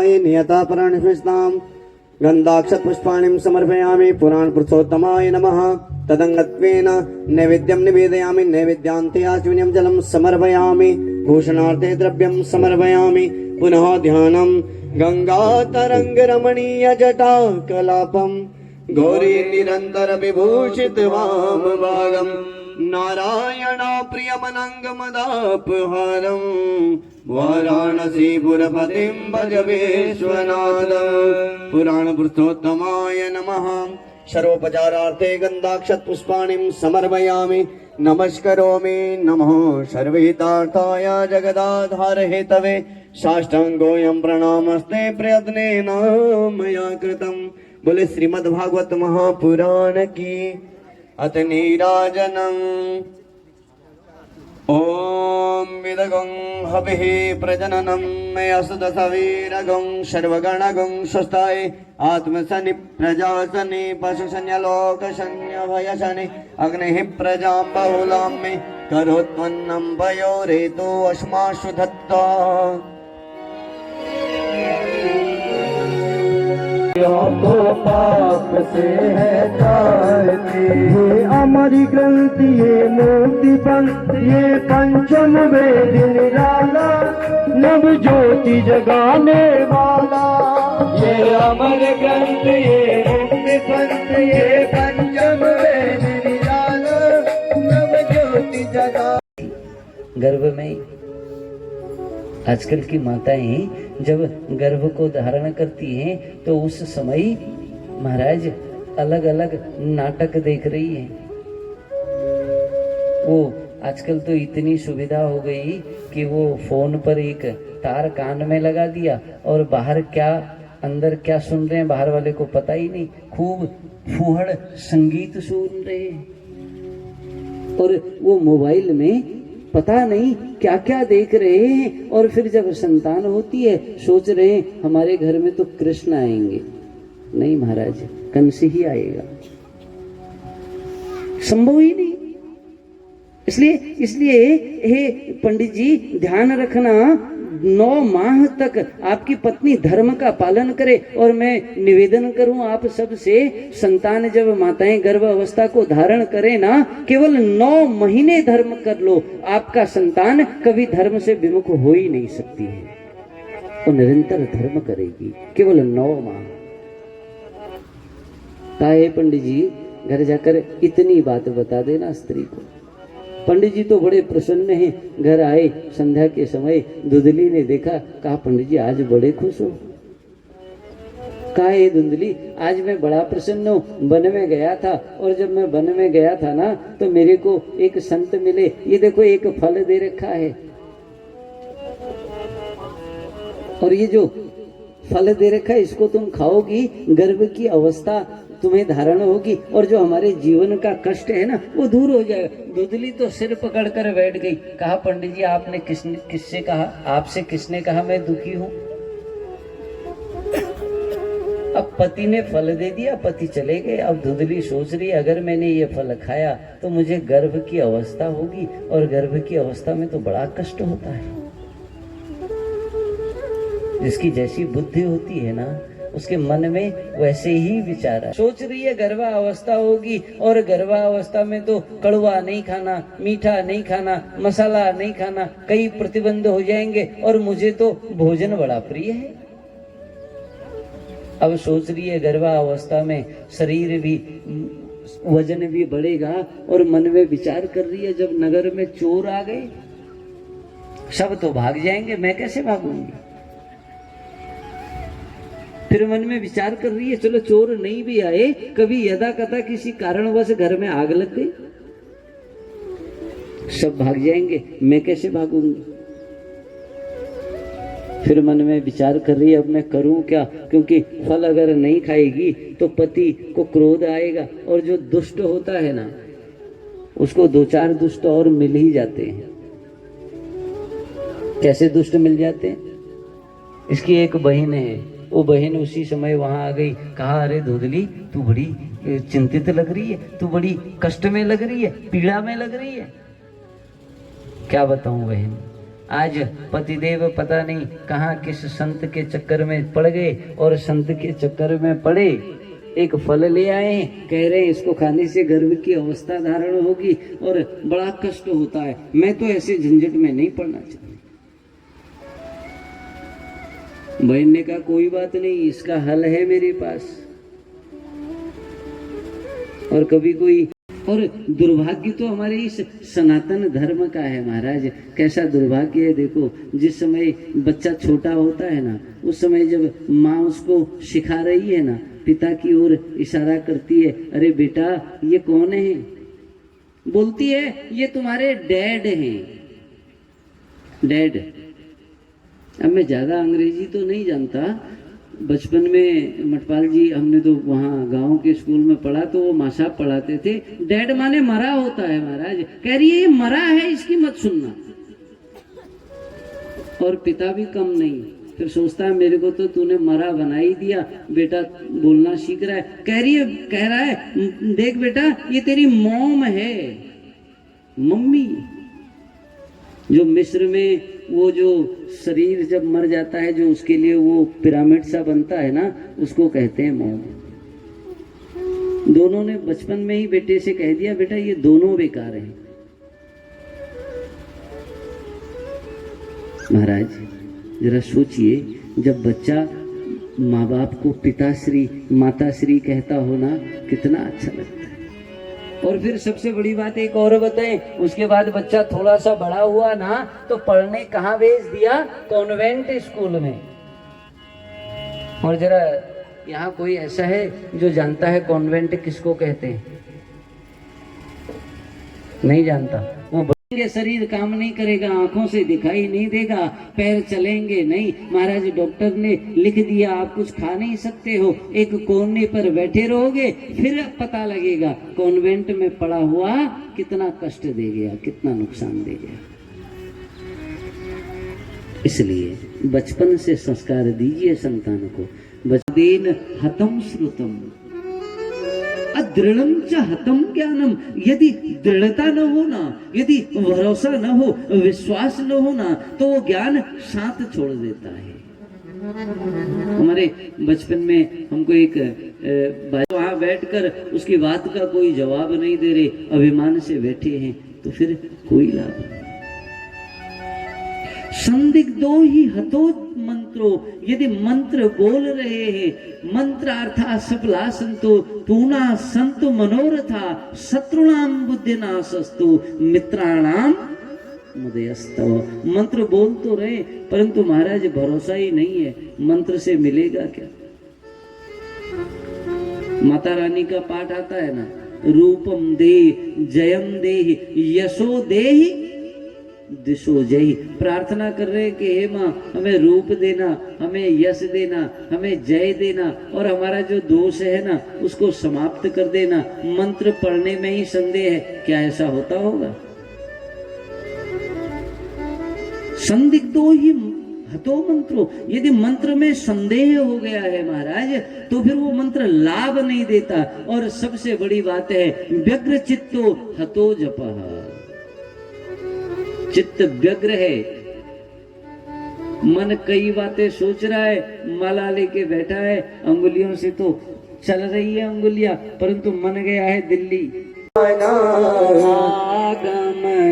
पुरुषोत्तमाय नियता प्राणिष्टाम् गन्धाक्षतपुष्पाणिं समर्पयामि पुराण पुरुषोत्तमाय नमः। तदंगत्वेन नैवेद्यं निवेदयामि नैवेद्यान्ते आचमनीयं जलं समर्पयामि भूषणार्थे द्रव्यं समर्पयामि। पुनः ध्यानं गंगातरंगरमणीय जटा कलापं गौरी निरंतर विभूषित वामभागं नारायण प्रियमनंगमदापहारं वाराणसीपुरपतिं भज विश्वनाथं। पुराण पुरुषोत्तमाय नमः। सर्वोपचारार्थे गन्धाक्षत पुष्पाणिं समर्पयामि नमस्करोमि नमः सर्वहितार्थाय जगदाधार हेतवे साष्टांगोऽयं प्रणामस्ते प्रयत्नेन मया कृतं। बोले श्रीमद्भागवत महापुराण की अथ नीराजनम्। ओम विदगं हविः प्रजननं मयसुदसवीरगं सर्वगणगं स्वस्थाय आत्मसनि प्रजासनि पशुसन्यलोकसन्यभयसनि अग्निः प्रजां बहुलां मे करोत्वन्नं पयोरेतो अस्मासु दत्ता। को पाप से है जाती ये अमरी ग्रंथि ये मूर्ति पंथ ये पंचम वेद निराला नव ज्योति जगाने वाला। ये अमर ग्रंथ ये मूर्ति पंथ ये पंचम वेद निराला नव ज्योति जगा। गर्भ में आजकल की माताएं जब गर्भ को धारण करती हैं तो उस समय महाराज अलग अलग नाटक देख रही हैं। वो आजकल तो इतनी सुविधा हो गई कि वो फोन पर एक तार कान में लगा दिया और बाहर क्या अंदर क्या सुन रहे हैं बाहर वाले को पता ही नहीं। खूब फूहड़ संगीत सुन रहे हैं और वो मोबाइल में पता नहीं क्या क्या देख रहे हैं। और फिर जब संतान होती है सोच रहे हैं हमारे घर में तो कृष्ण आएंगे। नहीं महाराज, कंस ही आएगा, संभव ही नहीं। इसलिए हे पंडित जी ध्यान रखना, 9 माह तक आपकी पत्नी धर्म का पालन करे। और मैं निवेदन करूं आप सब से, संतान जब माताएं गर्भ अवस्था को धारण करे ना, केवल 9 महीने धर्म कर लो, आपका संतान कभी धर्म से विमुख हो ही नहीं सकती है। वो निरंतर धर्म करेगी, केवल 9 माह। ताए पंडित जी घर जाकर इतनी बात बता देना स्त्री को। पंडित जी तो बड़े प्रसन्न हैं। घर आए संध्या के समय, धुंधली ने देखा, कहा पंडित जी आज बड़े खुश हो। कहा हे धुंधली, आज मैं बड़ा प्रसन्न हूँ। वन में गया था और जब मैं वन में गया था ना तो मेरे को एक संत मिले। ये देखो एक फल दे रखा है और ये जो फल दे रखा है इसको तुम खाओगी, गर्भ की अवस्था तुम्हें धारण होगी और जो हमारे जीवन का कष्ट है ना वो दूर हो जाएगा। धुंधली तो सिर पकड़ कर बैठ गई। कहा पंडित जी आपने किससे कहा, आपसे किसने कहा मैं दुखी हूं। अब पति ने फल दे दिया, पति चले गए। अब धुंधली सोच रही अगर मैंने ये फल खाया तो मुझे गर्भ की अवस्था होगी और गर्भ की अवस्था में तो बड़ा कष्ट होता है। जिसकी जैसी बुद्धि होती है ना उसके मन में वैसे ही विचार है। सोच रही है गर्भावस्था होगी और गर्भावस्था में तो कड़वा नहीं खाना, मीठा नहीं खाना, मसाला नहीं खाना, कई प्रतिबंध हो जाएंगे और मुझे तो भोजन बड़ा प्रिय है। अब सोच रही है गर्भावस्था में शरीर भी वजन भी बढ़ेगा और मन में विचार कर रही है जब नगर में चोर आ गए सब तो भाग जाएंगे, मैं कैसे भागूंगी। फिर मन में विचार कर रही है चलो चोर नहीं भी आए, कभी यदा कथा किसी कारणवश घर में आग लग गई, सब भाग जाएंगे, मैं कैसे भागूंगी। फिर मन में विचार कर रही है अब मैं करूं क्या, क्योंकि फल अगर नहीं खाएगी तो पति को क्रोध आएगा और जो दुष्ट होता है ना उसको 2-4 दुष्ट और मिल ही जाते हैं। कैसे दुष्ट मिल जाते हैं, इसकी एक बहन है, वो बहन उसी समय वहां आ गई। कहा अरे धुंधली तू बड़ी चिंतित लग रही है, तू बड़ी कष्ट में लग रही है, पीड़ा में लग रही है। क्या बताऊं बहन, आज पतिदेव पता नहीं कहाँ किस संत के चक्कर में पड़ गए और संत के चक्कर में पड़े एक फल ले आए, कह रहे हैं इसको खाने से गर्भ की अवस्था धारण होगी और बड़ा कष्ट होता है। मैं तो ऐसे झंझट में नहीं पड़ना चाहती। बहन ने कहा कोई बात नहीं, इसका हल है मेरे पास। और कभी कोई, और दुर्भाग्य तो हमारे इस सनातन धर्म का है महाराज। कैसा दुर्भाग्य है, देखो जिस समय बच्चा छोटा होता है ना, उस समय जब माँ उसको सिखा रही है ना, पिता की ओर इशारा करती है, अरे बेटा ये कौन है, बोलती है ये तुम्हारे डैड हैं, डैड। अब मैं ज्यादा अंग्रेजी तो नहीं जानता, बचपन में मटपाल जी हमने तो वहाँ गांव के स्कूल में पढ़ा, तो वो माँ साहब पढ़ाते थे, डैड माने मरा होता है महाराज। कह रही है ये मरा है, इसकी मत सुनना। और पिता भी कम नहीं, फिर सोचता है मेरे को तो तूने मरा बना ही दिया, बेटा बोलना सीख रहा है। कह रहा है देख बेटा ये तेरी मॉम है, मम्मी। जो मिस्र में वो जो शरीर जब मर जाता है, जो उसके लिए वो पिरामिड सा बनता है ना, उसको कहते हैं मॉम। दोनों ने बचपन में ही बेटे से कह दिया बेटा ये दोनों बेकार हैं। महाराज जरा सोचिए, जब बच्चा माँ बाप को पिताश्री माताश्री कहता हो ना, कितना अच्छा लगता है। और फिर सबसे बड़ी बात एक और बताएं, उसके बाद बच्चा थोड़ा सा बड़ा हुआ ना, तो पढ़ने कहाँ भेज दिया, कॉन्वेंट स्कूल में। और जरा यहाँ कोई ऐसा है जो जानता है कॉन्वेंट किसको कहते हैं? नहीं जानता। वो शरीर काम नहीं करेगा, आंखों से दिखाई नहीं देगा, पैर चलेंगे नहीं। महाराज डॉक्टर ने लिख दिया आप कुछ खा नहीं सकते हो, एक कोने पर बैठे रहोगे, फिर पता लगेगा कॉन्वेंट में पड़ा हुआ कितना कष्ट दे गया, कितना नुकसान दे गया। इसलिए बचपन से संस्कार दीजिए संतान को। बचदेन हतम श्रुतम अदृढ़म च हतम ज्ञानम। यदि दृढ़ता न हो ना, यदि भरोसा न हो, विश्वास न हो ना, तो वो ज्ञान साथ छोड़ देता है। हमारे बचपन में हमको एक वहां बैठकर उसकी बात का कोई जवाब नहीं दे रहे, अभिमान से बैठे हैं, तो फिर कोई लाभ नहीं। संदिग्धो ही हतो मंत्रो। यदि मंत्र बोल रहे हैं, मंत्र अर्थात सफला संतो पूर्णा संतो मनोरथा शत्रुणाम बुद्धिनाशस्तु मित्राणाम मुदयस्तव। मंत्र बोल तो रहे, परंतु महाराज भरोसा ही नहीं है, मंत्र से मिलेगा क्या? माता रानी का पाठ आता है ना, रूपम दे जयम दे यशो दे दिशो जय। प्रार्थना कर रहे कि हे माँ हमें रूप देना, हमें यश देना, हमें जय देना, और हमारा जो दोष है ना उसको समाप्त कर देना। मंत्र पढ़ने में ही संदेह है, क्या ऐसा होता होगा? संदिग्धो ही हतो मंत्रो। यदि मंत्र में संदेह हो गया है महाराज, तो फिर वो मंत्र लाभ नहीं देता। और सबसे बड़ी बात है व्यग्र चित्तो हतो जपः। चित्त व्यग्र है, मन कई बातें सोच रहा है, माला लेके बैठा है, अंगुलियों से तो चल रही है अंगुलियां, परंतु मन गया है दिल्ली। आगम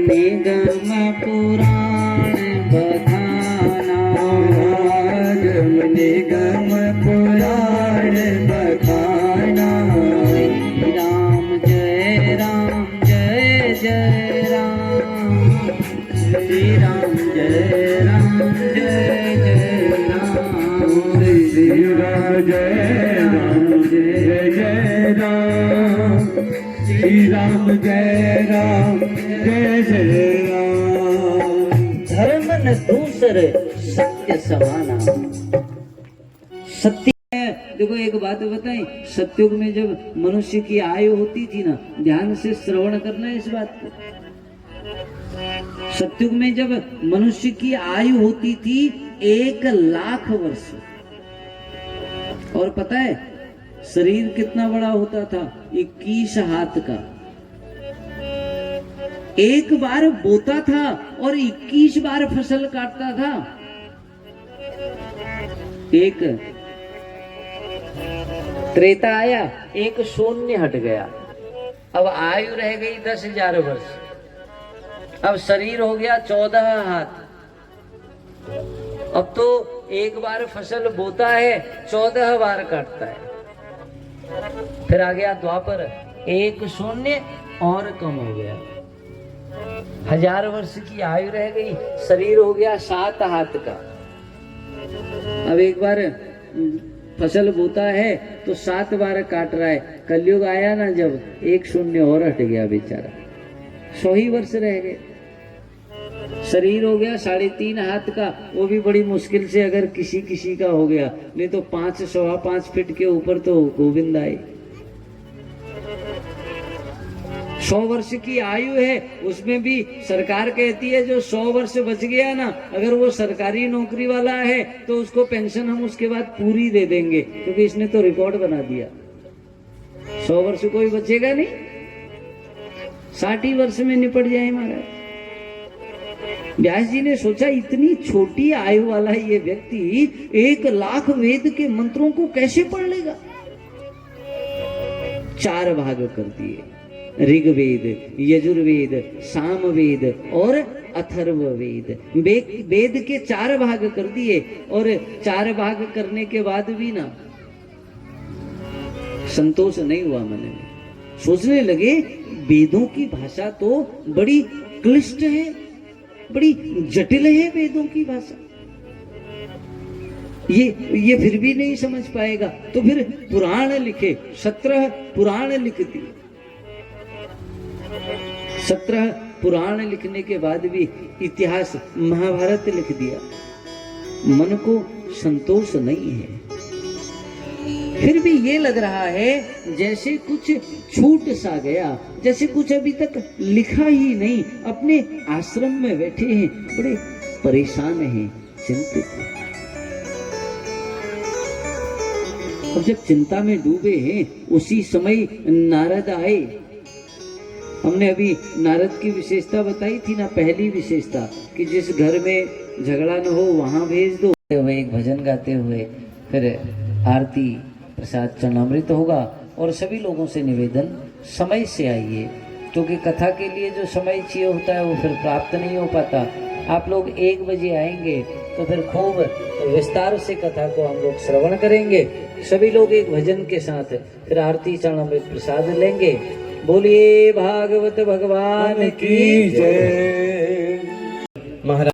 निगम पुराण बखाना, आगम निगम पुराण बखाना। राम जय राम जय जय राम, श्री राम जय राम जय जय राम, श्री राम जय राम जय जय राम, श्री राम जय राम जय जय राम। धर्म न दूसर सत्य समाना। सत्य देखो एक बात बताएं, सत्युग में जब मनुष्य की आयु होती थी ना, ध्यान से श्रवण करना इस बात को। सत्युग में जब मनुष्य की आयु होती थी 1,00,000 वर्ष, और पता है शरीर कितना बड़ा होता था? 21 हाथ का। एक बार बोता था और 21 बार फसल काटता था। एक त्रेता आया, एक शून्य हट गया। अब आयु रह गई 10,000 वर्ष। अब शरीर हो गया 14 हाथ। अब तो एक बार फसल बोता है, 14 बार काटता है। फिर आ गया द्वापर, एक शून्य और कम हो गया। 1000 वर्ष की आयु रह गई, शरीर हो गया 7 हाथ का। अब एक बार फसल बोता है तो 7 बार काट रहा है। कलयुग आया ना जब, एक शून्य और हट गया बेचारा, 100 ही वर्ष रह गए। शरीर हो गया 3.5 हाथ का, वो भी बड़ी मुश्किल से अगर किसी का हो गया, नहीं तो 5-5.25 फीट के ऊपर तो गोविंद आए। 100 वर्ष की आयु है, उसमें भी सरकार कहती है जो 100 वर्ष बच गया ना, अगर वो सरकारी नौकरी वाला है तो उसको पेंशन हम उसके बाद पूरी दे देंगे, क्योंकि इसने तो रिकॉर्ड बना दिया। 100 वर्ष कोई बचेगा नहीं, 60 वर्ष में निपट जाए महाराज। व्यास जी ने सोचा इतनी छोटी आयु वाला ये व्यक्ति 1 लाख वेद के मंत्रों को कैसे पढ़ लेगा। 4 भाग कर दिए, ऋग्वेद, यजुर्वेद, सामवेद और अथर्ववेद। वेद के 4 भाग कर दिए, और 4 भाग करने के बाद भी ना संतोष नहीं हुआ मन में। सोचने लगे वेदों की भाषा तो बड़ी क्लिष्ट है, बड़ी जटिल है वेदों की भाषा, ये फिर भी नहीं समझ पाएगा। तो फिर पुराण लिखे, 17 पुराण लिख दिए। 17 पुराण लिखने के बाद भी इतिहास महाभारत लिख दिया। मन को संतोष नहीं है। फिर भी ये लग रहा है जैसे कुछ छूट सा गया, जैसे कुछ अभी तक लिखा ही नहीं। अपने आश्रम में बैठे हैं, बड़े परेशान हैं, चिंतित हैं। और जब चिंता में डूबे हैं, उसी समय नारद आए। हमने अभी नारद की विशेषता बताई थी ना, पहली विशेषता कि जिस घर में झगड़ा न हो वहां भेज दो। एक भजन गाते हुए फिर आरती प्रसाद चरणामृत होगा, और सभी लोगों से निवेदन समय से आइए, क्योंकि कथा के लिए जो समय चाहिए होता है वो फिर प्राप्त नहीं हो पाता। आप लोग 1 बजे आएंगे तो फिर खूब विस्तार से कथा को हम लोग श्रवण करेंगे। सभी लोग एक भजन के साथ फिर आरती चरणामृत प्रसाद लेंगे। बोलिए भागवत भगवान की जय। महाराज